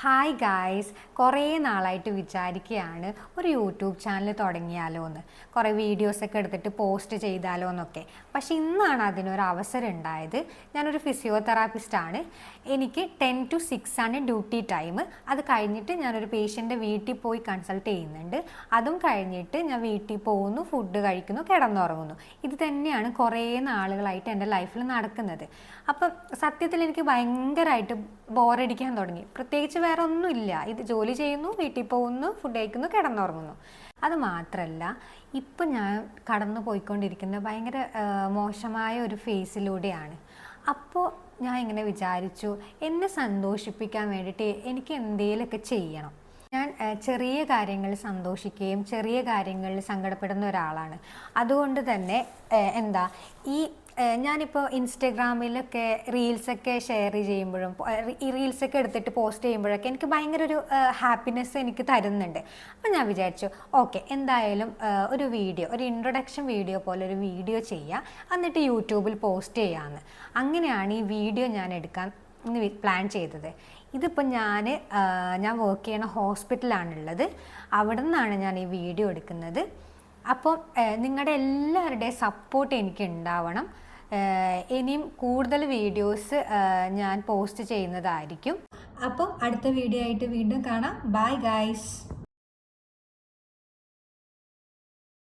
Hi guys, കുറേ നാളായിട്ട് വിചാരിക്കുകയാണ് ഒരു യൂട്യൂബ് ചാനൽ തുടങ്ങിയാലോ എന്ന്, കുറേ വീഡിയോസൊക്കെ എടുത്തിട്ട് പോസ്റ്റ് ചെയ്താലോ എന്നൊക്കെ. പക്ഷേ ഇന്നാണ് അതിനൊരു അവസരം ഉണ്ടായത്. ഞാനൊരു ഫിസിയോതെറാപ്പിസ്റ്റാണ്. എനിക്ക് 10 to 6 ആണ് ഡ്യൂട്ടി ടൈം. അത് കഴിഞ്ഞിട്ട് ഞാനൊരു പേഷ്യൻ്റെ വീട്ടിൽ പോയി കൺസൾട്ട് ചെയ്യുന്നുണ്ട്. അതും കഴിഞ്ഞിട്ട് ഞാൻ വീട്ടിൽ പോകുന്നു, ഫുഡ് കഴിക്കുന്നു, കിടന്നുറങ്ങുന്നു. ഇത് തന്നെയാണ് കുറേ നാളുകളായിട്ട് എൻ്റെ ലൈഫിൽ നടക്കുന്നത്. അപ്പം സത്യത്തിൽ എനിക്ക് ഭയങ്കരമായിട്ട് ബോറടിക്കാൻ തുടങ്ങി. പ്രത്യേകിച്ച് വേറെ ഒന്നുമില്ല. ഇത് ജോലി ചെയ്യുന്നു, വീട്ടിൽ പോകുന്നു, ഫുഡ് കഴിക്കുന്നു, കിടന്നുറങ്ങുന്നു. അത് മാത്രമല്ല, ഇപ്പം ഞാൻ കടന്നു പോയിക്കൊണ്ടിരിക്കുന്ന ഭയങ്കര മോശമായ ഒരു ഫേസിലൂടെയാണ്. അപ്പോൾ ഞാൻ ഇങ്ങനെ വിചാരിച്ചു, എന്നെ സന്തോഷിപ്പിക്കാൻ വേണ്ടിയിട്ട് എനിക്ക് എന്തെങ്കിലുമൊക്കെ ചെയ്യണം. ഞാൻ ചെറിയ കാര്യങ്ങളിൽ സന്തോഷിക്കുകയും ചെറിയ കാര്യങ്ങളിൽ സങ്കടപ്പെടുന്ന ഒരാളാണ്. അതുകൊണ്ട് തന്നെ ഈ ഞാനിപ്പോൾ ഇൻസ്റ്റഗ്രാമിലൊക്കെ റീൽസൊക്കെ ഷെയർ ചെയ്യുമ്പോഴും ഈ റീൽസൊക്കെ എടുത്തിട്ട് പോസ്റ്റ് ചെയ്യുമ്പോഴൊക്കെ എനിക്ക് ഭയങ്കര ഒരു ഹാപ്പിനെസ് എനിക്ക് തരുന്നുണ്ട്. അപ്പം ഞാൻ വിചാരിച്ചു, ഓക്കെ, എന്തായാലും ഒരു ഇൻട്രൊഡക്ഷൻ വീഡിയോ പോലെ ഒരു വീഡിയോ ചെയ്യുക, എന്നിട്ട് യൂട്യൂബിൽ പോസ്റ്റ് ചെയ്യാമെന്ന്. അങ്ങനെയാണ് ഈ വീഡിയോ ഞാൻ എടുക്കാൻ പ്ലാൻ ചെയ്തത്. ഇതിപ്പോൾ ഞാൻ വർക്ക് ചെയ്യണ ഹോസ്പിറ്റലാണുള്ളത്. അവിടെ നിന്നാണ് ഞാൻ ഈ വീഡിയോ എടുക്കുന്നത്. അപ്പോൾ നിങ്ങളുടെ എല്ലാവരുടെയും സപ്പോർട്ട് എനിക്ക് ഉണ്ടാവണം. ഇനിയും കൂടുതൽ വീഡിയോസ് ഞാൻ പോസ്റ്റ് ചെയ്യുന്നതായിരിക്കും. അപ്പോൾ അടുത്ത വീഡിയോ ആയിട്ട് വീണ്ടും കാണാം. Bye guys.